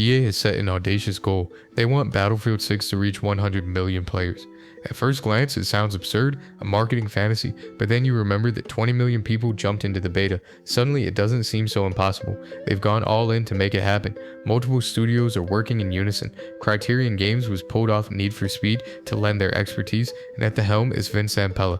EA has set an audacious goal. They want Battlefield 6 to reach 100 million players. At first glance, it sounds absurd, a marketing fantasy, but then you remember that 20 million people jumped into the beta. Suddenly, it doesn't seem so impossible. They've gone all in to make it happen. Multiple studios are working in unison. Criterion Games was pulled off Need for Speed to lend their expertise, and at the helm is Vince Zampella,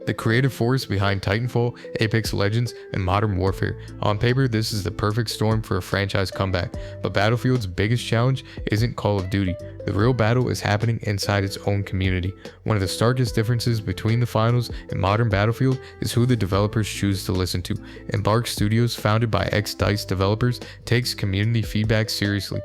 the creative force behind Titanfall, Apex Legends, and Modern Warfare. On paper, this is the perfect storm for a franchise comeback, but Battlefield's biggest challenge isn't Call of Duty. The real battle is happening inside its own community. One of the starkest differences between the finals and modern Battlefield is who the developers choose to listen to. Embark Studios, founded by ex-DICE developers, takes community feedback seriously,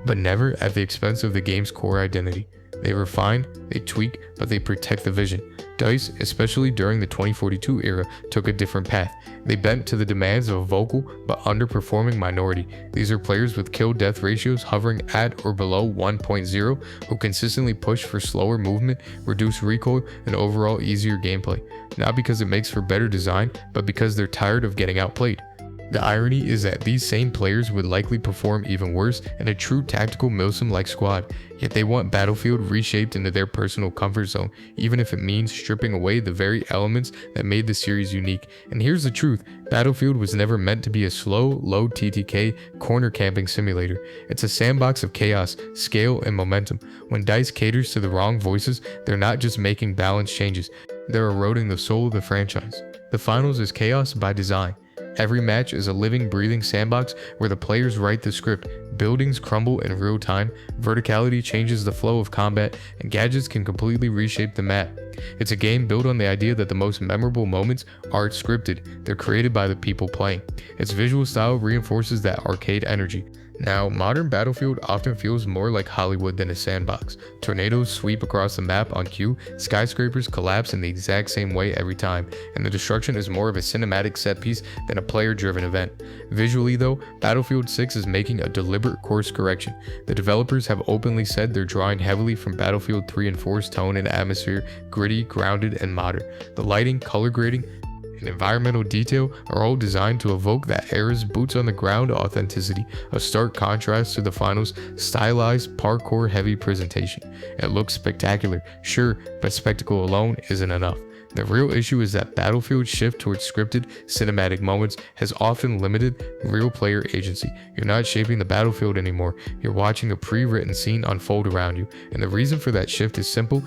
but never at the expense of the game's core identity. They refine, they tweak, but they protect the vision. DICE, especially during the 2042 era, took a different path. They bent to the demands of a vocal but underperforming minority. These are players with kill-death ratios hovering at or below 1.0 who consistently push for slower movement, reduced recoil, and overall easier gameplay. Not because it makes for better design, but because they're tired of getting outplayed. The irony is that these same players would likely perform even worse in a true tactical milsim-like squad, yet they want Battlefield reshaped into their personal comfort zone, even if it means stripping away the very elements that made the series unique. And here's the truth, Battlefield was never meant to be a slow, low TTK corner camping simulator. It's a sandbox of chaos, scale, and momentum. When DICE caters to the wrong voices, they're not just making balance changes, they're eroding the soul of the franchise. The finals is chaos by design. Every match is a living, breathing sandbox where the players write the script, buildings crumble in real time, verticality changes the flow of combat, and gadgets can completely reshape the map. It's a game built on the idea that the most memorable moments aren't scripted, they're created by the people playing. Its visual style reinforces that arcade energy. Now, modern Battlefield often feels more like Hollywood than a sandbox. Tornadoes sweep across the map on cue, skyscrapers collapse in the exact same way every time, and the destruction is more of a cinematic set piece than a player-driven event. Visually though, Battlefield 6 is making a deliberate course correction. The developers have openly said they're drawing heavily from Battlefield 3 and 4's tone and atmosphere, gritty, grounded, and modern. The lighting, color grading, and environmental detail are all designed to evoke that era's boots-on-the-ground authenticity, a stark contrast to the final's stylized, parkour-heavy presentation. It looks spectacular, sure, but spectacle alone isn't enough. The real issue is that Battlefield's shift towards scripted, cinematic moments has often limited real player agency. You're not shaping the battlefield anymore, you're watching a pre-written scene unfold around you, and the reason for that shift is simple.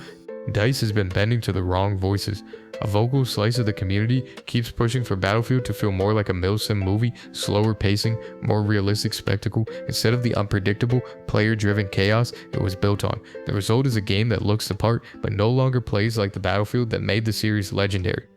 DICE has been bending to the wrong voices. A vocal slice of the community keeps pushing for Battlefield to feel more like a milsim movie, slower pacing, more realistic spectacle, instead of the unpredictable, player-driven chaos it was built on. The result is a game that looks the part, but no longer plays like the Battlefield that made the series legendary.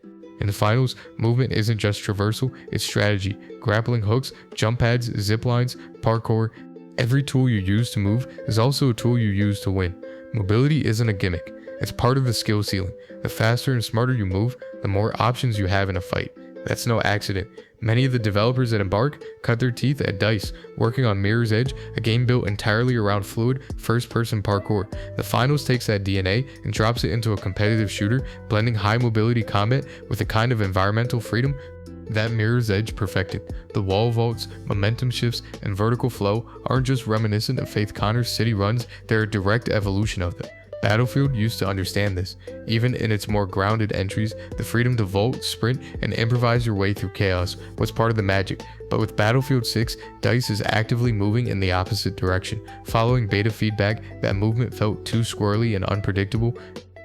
In the finals, movement isn't just traversal, it's strategy. Grappling hooks, jump pads, zip lines, parkour. Every tool you use to move is also a tool you use to win. Mobility isn't a gimmick. It's part of the skill ceiling. The faster and smarter you move, the more options you have in a fight. That's no accident. Many of the developers at Embark cut their teeth at DICE, working on Mirror's Edge, a game built entirely around fluid, first-person parkour. The finals takes that DNA and drops it into a competitive shooter, blending high mobility combat with a kind of environmental freedom that Mirror's Edge perfected. The wall vaults, momentum shifts, and vertical flow aren't just reminiscent of Faith Connor's city runs, they're a direct evolution of them. Battlefield used to understand this. Even in its more grounded entries, the freedom to vault, sprint, and improvise your way through chaos was part of the magic. But with Battlefield 6, DICE is actively moving in the opposite direction. Following beta feedback that movement felt too squirrely and unpredictable,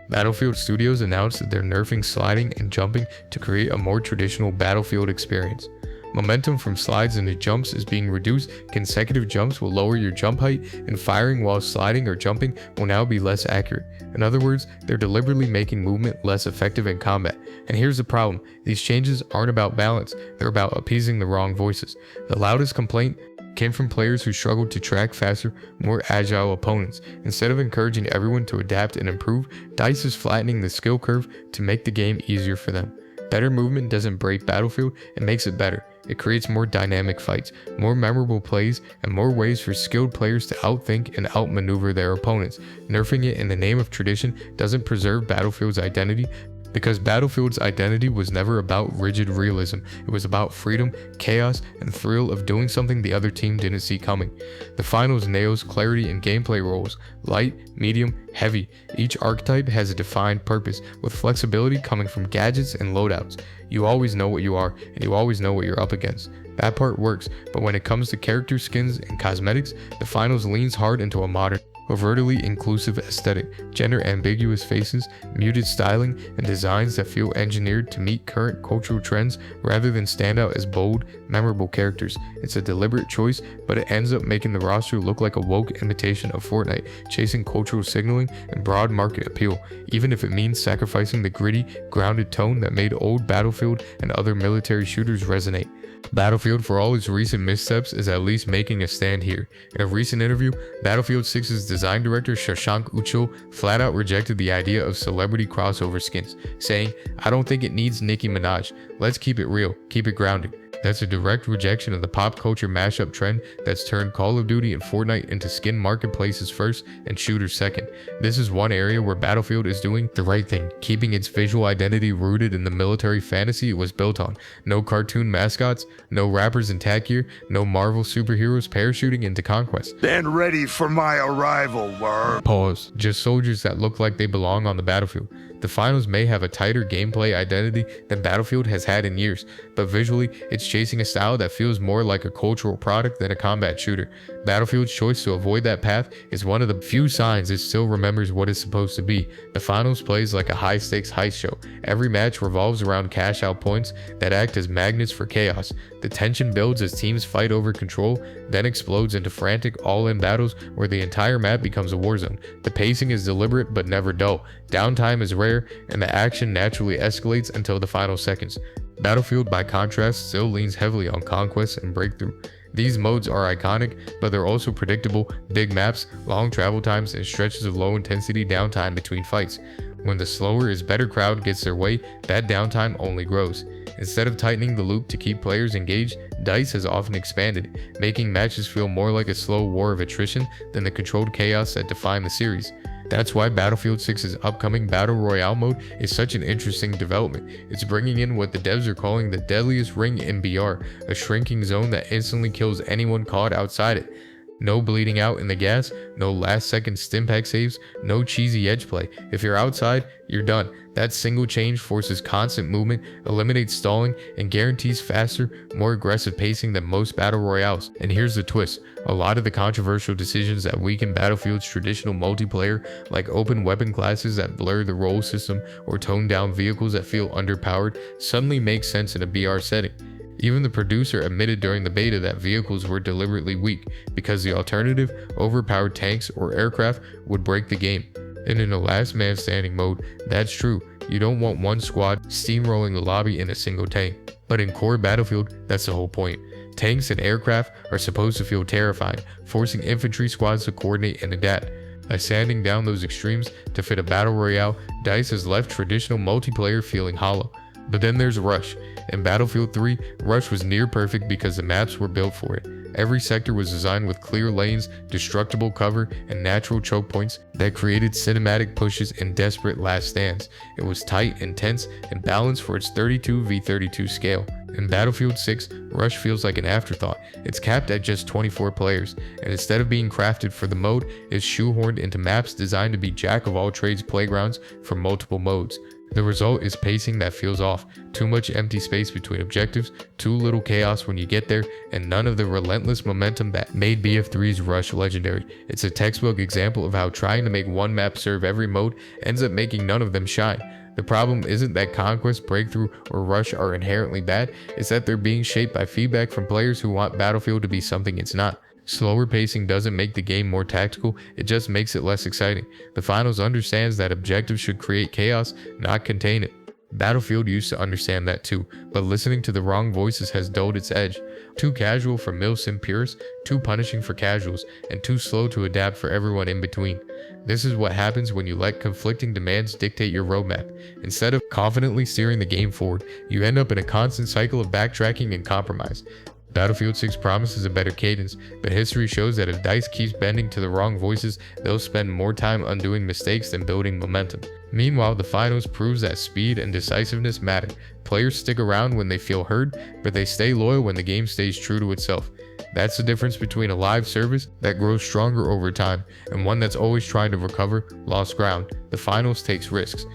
Battlefield Studios announced that they're nerfing sliding and jumping to create a more traditional Battlefield experience. Momentum from slides into jumps is being reduced, consecutive jumps will lower your jump height, and firing while sliding or jumping will now be less accurate. In other words, they're deliberately making movement less effective in combat. And here's the problem, these changes aren't about balance, they're about appeasing the wrong voices. The loudest complaint came from players who struggled to track faster, more agile opponents. Instead of encouraging everyone to adapt and improve, DICE is flattening the skill curve to make the game easier for them. Better movement doesn't break Battlefield, it makes it better. It creates more dynamic fights, more memorable plays, and more ways for skilled players to outthink and outmaneuver their opponents. Nerfing it in the name of tradition doesn't preserve Battlefield's identity, Because Battlefield's identity was never about rigid realism. It was about freedom, chaos, and thrill of doing something the other team didn't see coming. The finals nails clarity in gameplay roles: light, medium, heavy. Each archetype has a defined purpose, with flexibility coming from gadgets and loadouts. You always know what you are, and you always know what you're up against. That part works, but when it comes to character skins and cosmetics, the finals leans hard into a modern, overtly inclusive aesthetic, gender-ambiguous faces, muted styling, and designs that feel engineered to meet current cultural trends rather than stand out as bold, memorable characters. It's a deliberate choice, but it ends up making the roster look like a woke imitation of Fortnite, chasing cultural signaling and broad market appeal, even if it means sacrificing the gritty, grounded tone that made old Battlefield and other military shooters resonate. Battlefield, for all its recent missteps, is at least making a stand here. In a recent interview, Battlefield 6's design director Shashank Uchul flat out rejected the idea of celebrity crossover skins, saying, "I don't think it needs Nicki Minaj. Let's keep it real, keep it grounded." That's a direct rejection of the pop culture mashup trend that's turned Call of Duty and Fortnite into skin marketplaces first and shooters second. This is one area where Battlefield is doing the right thing, keeping its visual identity rooted in the military fantasy it was built on. No cartoon mascots, no rappers in tag gear, no Marvel superheroes parachuting into conquest. Stand ready for my arrival, worm. Pause. Just soldiers that look like they belong on the battlefield. The finals may have a tighter gameplay identity than Battlefield has had in years, but visually, it's chasing a style that feels more like a cultural product than a combat shooter. Battlefield's choice to avoid that path is one of the few signs it still remembers what it's supposed to be. The finals plays like a high-stakes heist show. Every match revolves around cash-out points that act as magnets for chaos. The tension builds as teams fight over control, then explodes into frantic all-in battles where the entire map becomes a war zone. The pacing is deliberate but never dull. Downtime is rare, and the action naturally escalates until the final seconds. Battlefield, by contrast, still leans heavily on conquest and breakthrough. These modes are iconic, but they're also predictable: big maps, long travel times, and stretches of low intensity downtime between fights. When the slower is better crowd gets their way, that downtime only grows. Instead of tightening the loop to keep players engaged, DICE has often expanded, making matches feel more like a slow war of attrition than the controlled chaos that defined the series. That's why Battlefield 6's upcoming Battle Royale mode is such an interesting development. It's bringing in what the devs are calling the deadliest ring in BR, a shrinking zone that instantly kills anyone caught outside it. No bleeding out in the gas, no last second stimpack saves, no cheesy edge play. If you're outside, you're done. That single change forces constant movement, eliminates stalling, and guarantees faster, more aggressive pacing than most battle royales. And here's the twist: a lot of the controversial decisions that weaken Battlefield's traditional multiplayer, like open weapon classes that blur the role system or tone down vehicles that feel underpowered, suddenly make sense in a BR setting. Even the producer admitted during the beta that vehicles were deliberately weak, because the alternative, overpowered tanks or aircraft, would break the game. And in a last man standing mode, that's true. You don't want one squad steamrolling the lobby in a single tank. But in core Battlefield, that's the whole point. Tanks and aircraft are supposed to feel terrifying, forcing infantry squads to coordinate and adapt. By sanding down those extremes to fit a battle royale, DICE has left traditional multiplayer feeling hollow. But then there's Rush. In Battlefield 3, Rush was near perfect because the maps were built for it. Every sector was designed with clear lanes, destructible cover, and natural choke points that created cinematic pushes and desperate last stands. It was tight, intense, and balanced for its 32v32 scale. In Battlefield 6, Rush feels like an afterthought. It's capped at just 24 players, and instead of being crafted for the mode, it's shoehorned into maps designed to be jack-of-all-trades playgrounds for multiple modes. The result is pacing that feels off, too much empty space between objectives, too little chaos when you get there, and none of the relentless momentum that made BF3's Rush legendary. It's a textbook example of how trying to make one map serve every mode ends up making none of them shine. The problem isn't that Conquest, Breakthrough, or Rush are inherently bad, it's that they're being shaped by feedback from players who want Battlefield to be something it's not. Slower pacing doesn't make the game more tactical, it just makes it less exciting. The finals understands that objectives should create chaos, not contain it. Battlefield used to understand that too, but listening to the wrong voices has dulled its edge. Too casual for milsim purists, too punishing for casuals, and too slow to adapt for everyone in between. This is what happens when you let conflicting demands dictate your roadmap. Instead of confidently steering the game forward, you end up in a constant cycle of backtracking and compromise. Battlefield 6 promises a better cadence, but history shows that if DICE keeps bending to the wrong voices, they'll spend more time undoing mistakes than building momentum. Meanwhile, the finals proves that speed and decisiveness matter. Players stick around when they feel heard, but they stay loyal when the game stays true to itself. That's the difference between a live service that grows stronger over time and one that's always trying to recover lost ground. The finals takes risks.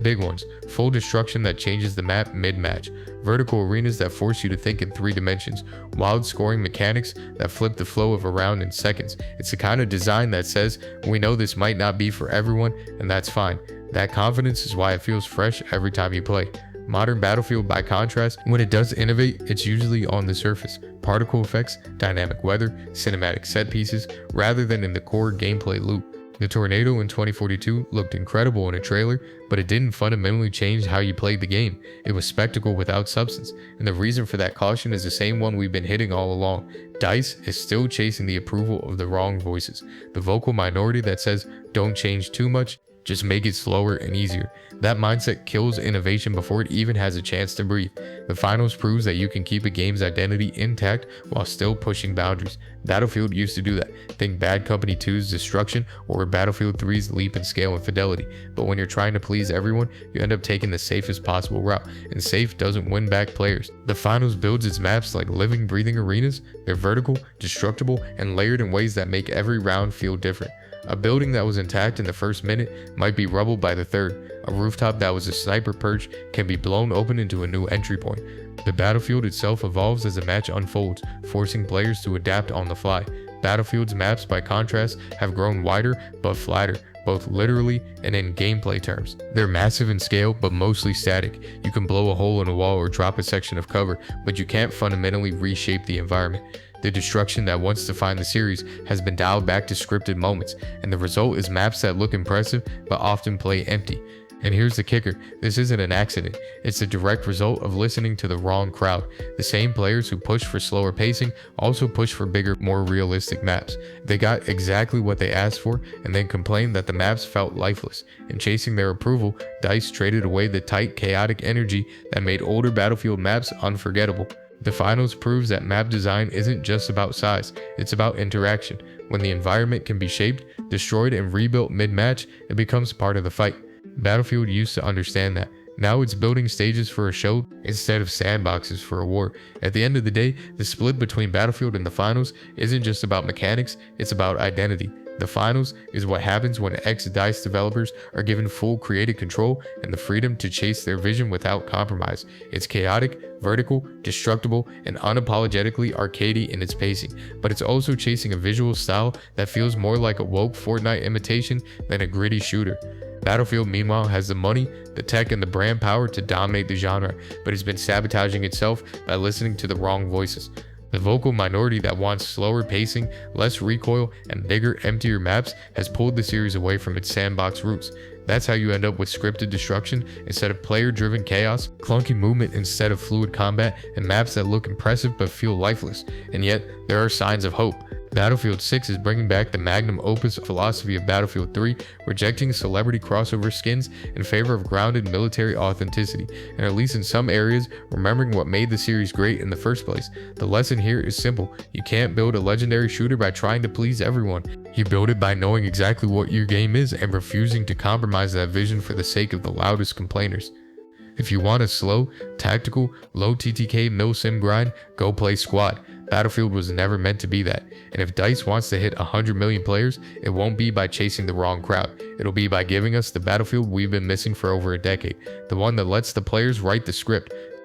Big ones: full destruction that changes the map mid-match, vertical arenas that force you to think in 3 dimensions, wild scoring mechanics that flip the flow of a round in seconds. It's the kind of design that says, we know this might not be for everyone, and that's fine. That confidence is why it feels fresh every time you play. Modern Battlefield, by contrast, when it does innovate, it's usually on the surface. Particle effects, dynamic weather, cinematic set pieces, rather than in the core gameplay loop. The Tornado in 2042 looked incredible in a trailer, but it didn't fundamentally change how you played the game. It was spectacle without substance, and the reason for that caution is the same one we've been hitting all along. DICE is still chasing the approval of the wrong voices. The vocal minority that says, don't change too much, just make it slower and easier. That mindset kills innovation before it even has a chance to breathe. The finals proves that you can keep a game's identity intact while still pushing boundaries. Battlefield used to do that. Think Bad Company 2's destruction or Battlefield 3's leap in scale and fidelity. But when you're trying to please everyone, you end up taking the safest possible route, and safe doesn't win back players. The finals builds its maps like living, breathing arenas. They're vertical, destructible, and layered in ways that make every round feel different. A building that was intact in the first minute might be rubbled by the third. A rooftop that was a sniper perch can be blown open into a new entry point. The battlefield itself evolves as the match unfolds, forcing players to adapt on the fly. Battlefield's maps, by contrast, have grown wider but flatter, both literally and in gameplay terms. They're massive in scale but mostly static. You can blow a hole in a wall or drop a section of cover, but you can't fundamentally reshape the environment. The destruction that once defined the series has been dialed back to scripted moments, and the result is maps that look impressive but often play empty. And here's the kicker: this isn't an accident. It's the direct result of listening to the wrong crowd. The same players who push for slower pacing also push for bigger, more realistic maps. They got exactly what they asked for and then complained that the maps felt lifeless. In chasing their approval, DICE traded away the tight, chaotic energy that made older Battlefield maps unforgettable. The finals proves that map design isn't just about size, it's about interaction. When the environment can be shaped, destroyed, and rebuilt mid-match, it becomes part of the fight. Battlefield used to understand that. Now it's building stages for a show instead of sandboxes for a war. At the end of the day, the split between Battlefield and the finals isn't just about mechanics, it's about identity. The finals is what happens when ex-DICE developers are given full creative control and the freedom to chase their vision without compromise. It's chaotic, vertical, destructible, and unapologetically arcadey in its pacing, but it's also chasing a visual style that feels more like a woke Fortnite imitation than a gritty shooter. Battlefield, meanwhile, has the money, the tech, and the brand power to dominate the genre, but it's been sabotaging itself by listening to the wrong voices. The vocal minority that wants slower pacing, less recoil, and bigger, emptier maps has pulled the series away from its sandbox roots. That's how you end up with scripted destruction instead of player-driven chaos, clunky movement instead of fluid combat, and maps that look impressive but feel lifeless. And yet, there are signs of hope. Battlefield 6 is bringing back the magnum opus philosophy of Battlefield 3, rejecting celebrity crossover skins in favor of grounded military authenticity, and at least in some areas, remembering what made the series great in the first place. The lesson here is simple: you can't build a legendary shooter by trying to please everyone. You build it by knowing exactly what your game is and refusing to compromise that vision for the sake of the loudest complainers. If you want a slow, tactical, low TTK mil-sim grind, go play Squad. Battlefield was never meant to be that, and if DICE wants to hit 100 million players, it won't be by chasing the wrong crowd. It'll be by giving us the Battlefield we've been missing for over a decade, the one that lets the players write the script,